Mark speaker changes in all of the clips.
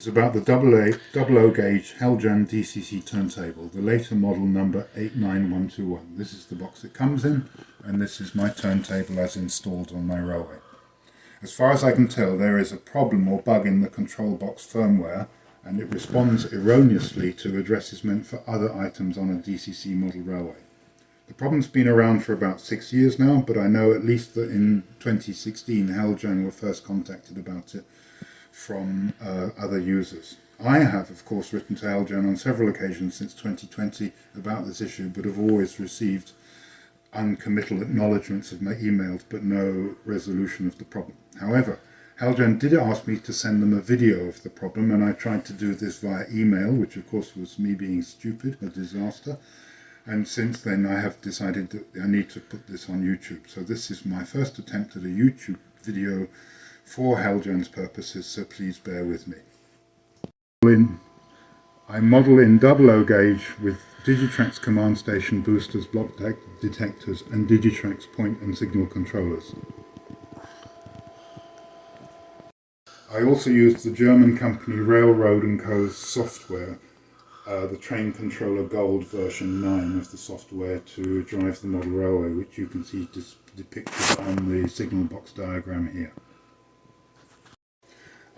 Speaker 1: It's about the double O gauge Heljan DCC turntable, the later model number 89121. This is the box it comes in, and this is my turntable as installed on my railway. As far as I can tell, there is a problem or bug in the control box firmware, and it responds erroneously to addresses meant for other items on a DCC model railway. The problem's been around for about 6 years now, but I know at least that in 2016 Heljan were first contacted about it from other users. I have, of course, written to Heljan on several occasions since 2020 about this issue, but have always received uncommittal acknowledgements of my emails, but no resolution of the problem. However, Heljan did ask me to send them a video of the problem, and I tried to do this via email, which of course was me being stupid, a disaster. And since then I have decided that I need to put this on YouTube. So this is my first attempt at a YouTube video for Heljan's purposes, so please bear with me. I model in double O gauge with Digitrax command station boosters, block detectors and Digitrax point and signal controllers. I also used the German company Railroad & Co.'s software, the Train Controller Gold version 9 of the software to drive the model railway, which you can see depicted on the signal box diagram here.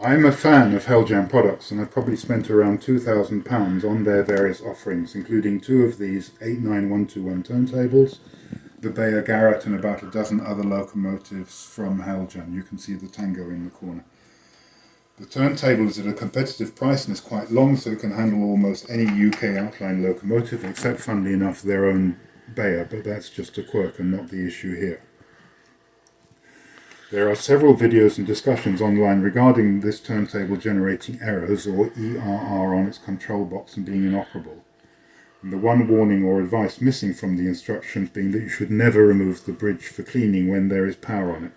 Speaker 1: I'm a fan of Heljan products, and I've probably spent around £2,000 on their various offerings, including 2 of these 89121 turntables, the Bayer Garrett, and about a dozen other locomotives from Heljan. You can see the Tango in the corner. The turntable is at a competitive price and is quite long, so it can handle almost any UK outline locomotive, except, funnily enough, their own Bayer, but that's just a quirk and not the issue here. There are several videos and discussions online regarding this turntable generating errors, or ERR, on its control box and being inoperable. And the one warning or advice missing from the instructions being that you should never remove the bridge for cleaning when there is power on it.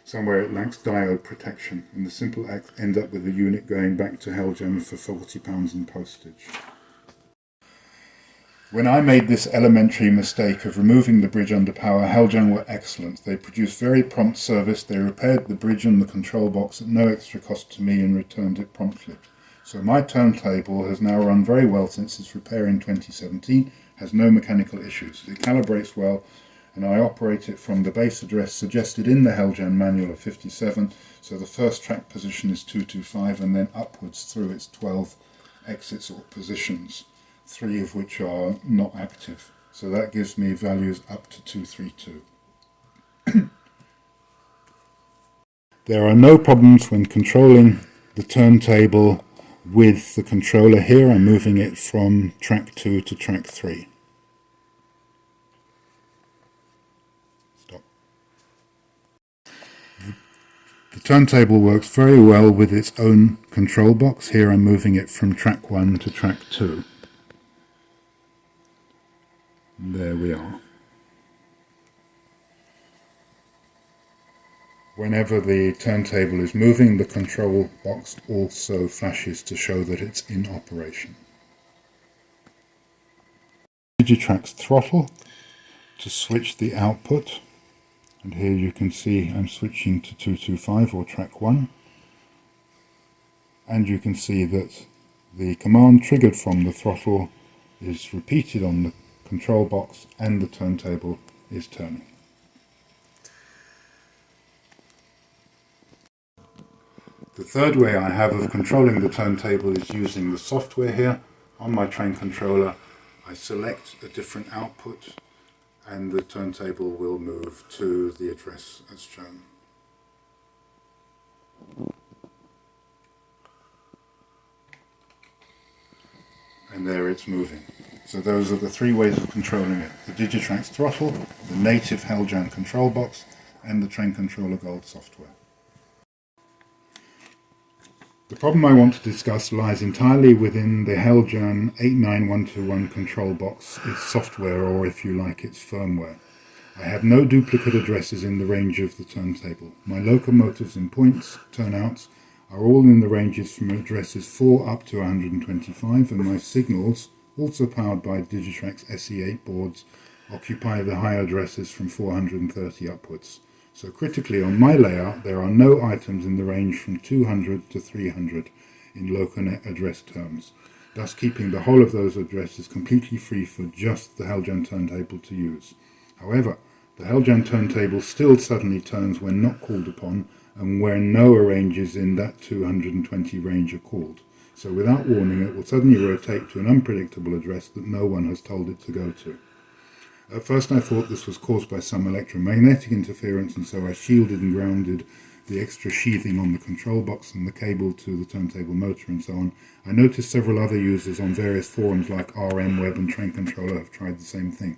Speaker 1: Somewhere it lacks diode protection, and the simple end up with the unit going back to Heljan for £40 in postage. When I made this elementary mistake of removing the bridge under power, Heljan were excellent. They produced very prompt service, they repaired the bridge and the control box at no extra cost to me and returned it promptly. So my turntable has now run very well since its repair in 2017, has no mechanical issues. It calibrates well, and I operate it from the base address suggested in the Heljan manual of 57, so the first track position is 225 and then upwards through its 12 exits or positions, 3 of which are not active. So that gives me values up to 232. There are no problems when controlling the turntable with the controller. Here I'm moving it from track 2 to track 3. The turntable works very well with its own control box. Here I'm moving it from track 1 to track 2. And there we are. Whenever the turntable is moving, the control box also flashes to show that it's in operation. Digitrax throttle to switch the output. And here you can see I'm switching to 225 or track 1, and you can see that the command triggered from the throttle is repeated on the control box and the turntable is turning. The third way I have of controlling the turntable is using the software here. On my train controller I select a different output and the turntable will move to the address as shown. And there it's moving. So those are the 3 ways of controlling it: the Digitrax throttle, the native Heljan control box, and the Train Controller Gold software. The problem I want to discuss lies entirely within the Heljan 89121 control box, its software, or if you like, its firmware. I have no duplicate addresses in the range of the turntable. My locomotives and points, turnouts, are all in the ranges from addresses 4 up to 125, and my signals, also powered by Digitrax SE8 boards, occupy the high addresses from 430 upwards. So critically, on my layout there are no items in the range from 200 to 300. in Loconet address terms, thus keeping the whole of those addresses completely free for just the Heljan turntable to use. However, the Heljan turntable still suddenly turns when not called upon and when no arranges in that 220 range are called. So without warning, it will suddenly rotate to an unpredictable address that no one has told it to go to. At first I thought this was caused by some electromagnetic interference, and so I shielded and grounded the extra sheathing on the control box and the cable to the turntable motor and so on. I noticed several other users on various forums like RM Web and Train Controller have tried the same thing.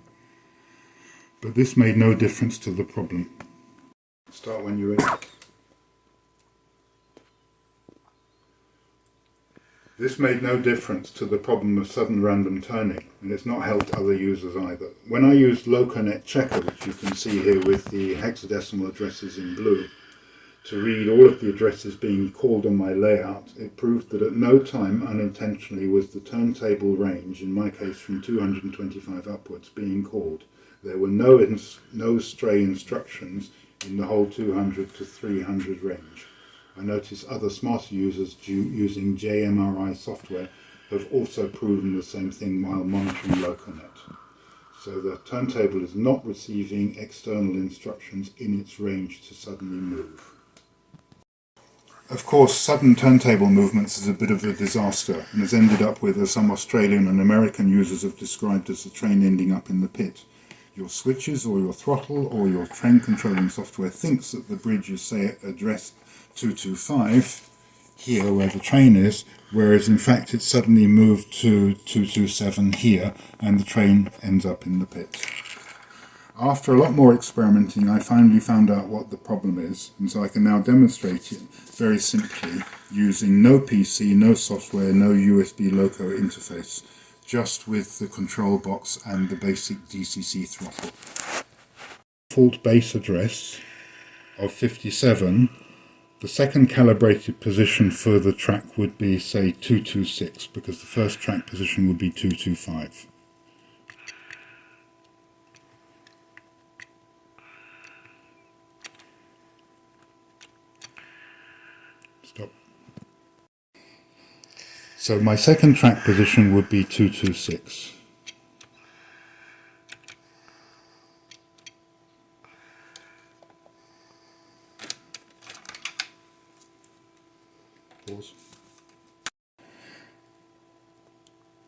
Speaker 1: But this made no difference to the problem. Start when you're ready. This made no difference to the problem of sudden random turning, and it's not helped other users either. When I used Loconet Checker, which you can see here with the hexadecimal addresses in blue, to read all of the addresses being called on my layout, it proved that at no time unintentionally was the turntable range, in my case from 225 upwards, being called. There were no stray instructions in the whole 200 to 300 range. I notice other smarter users using JMRI software have also proven the same thing while monitoring Loconet. So the turntable is not receiving external instructions in its range to suddenly move. Of course, sudden turntable movements is a bit of a disaster and has ended up with, as some Australian and American users have described, as a train ending up in the pit. Your switches or your throttle or your train controlling software thinks that the bridge is, say, at address 225 here where the train is, whereas in fact it's suddenly moved to 227 here and the train ends up in the pit. After a lot more experimenting, I finally found out what the problem is, and so I can now demonstrate it very simply using no PC, no software, no USB loco interface, just with the control box and the basic DCC throttle. Default base address of 57, the second calibrated position for the track would be, say, 226, because the first track position would be 225. Stop. So my second track position would be 226. Pause.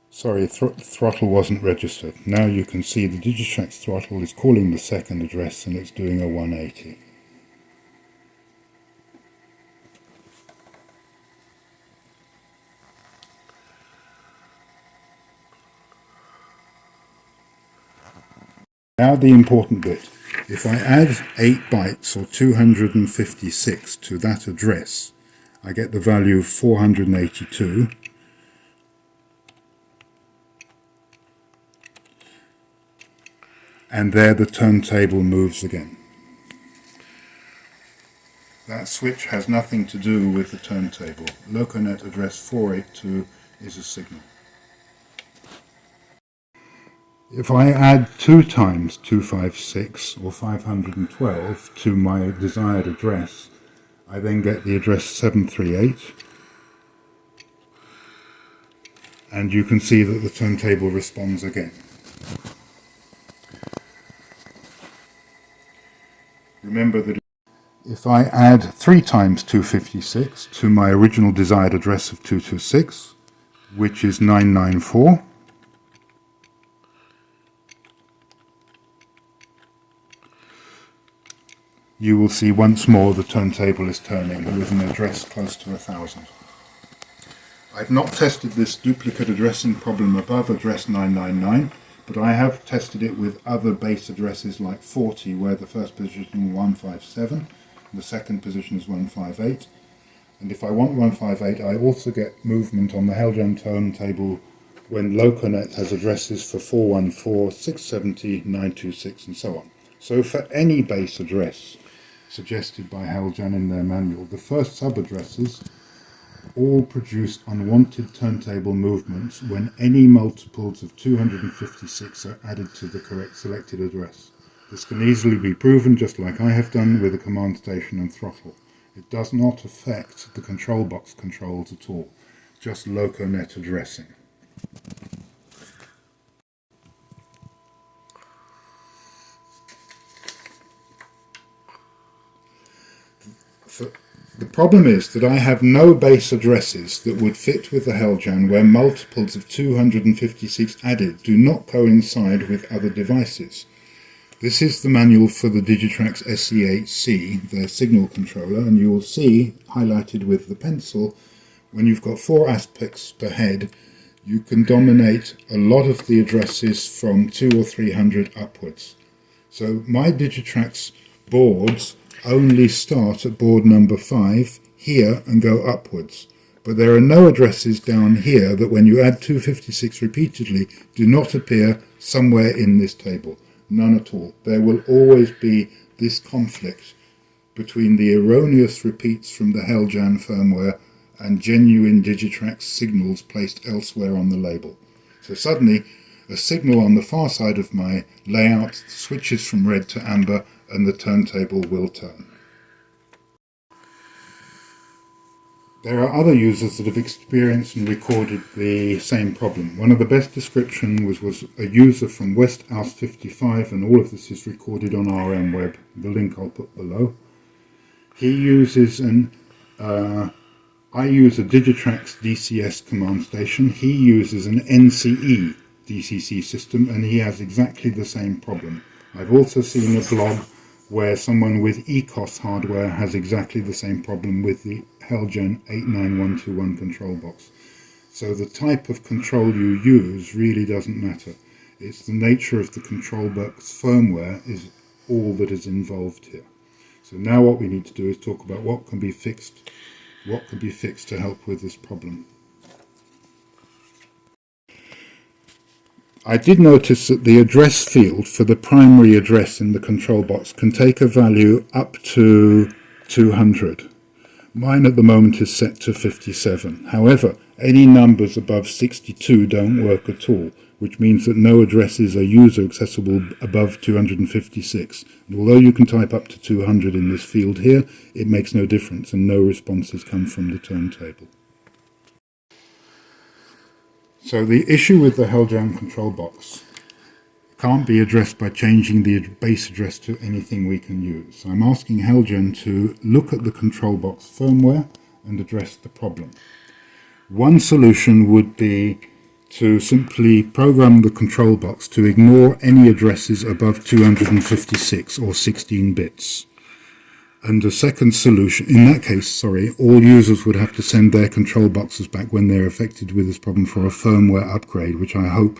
Speaker 1: Sorry, throttle wasn't registered. Now you can see the Digitrax throttle is calling the second address and it's doing a 180. Now the important bit. If I add 8 bytes or 256 to that address, I get the value of 482. And there the turntable moves again. That switch has nothing to do with the turntable. Loconet address 482 is a signal. If I add 2 times 256 or 512 to my desired address, I then get the address 738, and you can see that the turntable responds again. Remember that if I add 3 times 256 to my original desired address of 226, which is 994, you will see once more the turntable is turning with an address close to 1000. I've not tested this duplicate addressing problem above address 999, but I have tested it with other base addresses like 40, where the first position is 157, and the second position is 158. And if I want 158, I also get movement on the Heljan turntable when Loconet has addresses for 414, 670, 926, and so on. So for any base address suggested by Heljan in their manual, the first sub-addresses all produce unwanted turntable movements when any multiples of 256 are added to the correct selected address. This can easily be proven just like I have done with the command station and throttle. It does not affect the control box controls at all. just Loconet addressing. The problem is that I have no base addresses that would fit with the Heljan where multiples of 256 added do not coincide with other devices. This is the manual for the Digitrax SE8C, their signal controller, and you will see, highlighted with the pencil, when you've got 4 aspects per head, you can dominate a lot of the addresses from 200 or 300 upwards. So my Digitrax boards only start at board number 5 here and go upwards. But there are no addresses down here that when you add 256 repeatedly do not appear somewhere in this table. None at all. There will always be this conflict between the erroneous repeats from the Heljan firmware and genuine Digitrax signals placed elsewhere on the label. So suddenly a signal on the far side of my layout switches from red to amber and the turntable will turn. There are other users that have experienced and recorded the same problem. One of the best descriptions was a user from West House 55, and all of this is recorded on RM Web, the link I'll put below. He uses I use a Digitrax DCS command station. He uses an NCE DCC system, and he has exactly the same problem. I've also seen a blog where someone with ECOS hardware has exactly the same problem with the Heljan 89121 control box. So the type of control you use really doesn't matter. It's the nature of the control box firmware is all that is involved here. So now what we need to do is talk about what can be fixed to help with this problem. I did notice that the address field for the primary address in the control box can take a value up to 200. Mine at the moment is set to 57. However, any numbers above 62 don't work at all, which means that no addresses are user accessible above 256. And although you can type up to 200 in this field here, it makes no difference and no responses come from the turntable. So the issue with the Heljan control box can't be addressed by changing the base address to anything we can use. So I'm asking Heljan to look at the control box firmware and address the problem. One solution would be to simply program the control box to ignore any addresses above 256 or 16 bits. And a second solution, in that case, all users would have to send their control boxes back when they're affected with this problem for a firmware upgrade, which I hope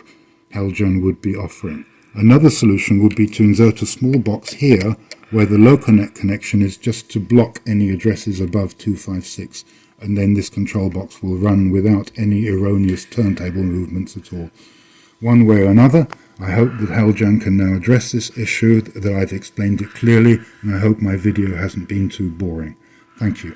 Speaker 1: Heljan would be offering. Another solution would be to insert a small box here where the Loconet connection is just to block any addresses above 256, and then this control box will run without any erroneous turntable movements at all. One way or another, I hope that Heljan can now address this issue, that I've explained it clearly, and I hope my video hasn't been too boring. Thank you.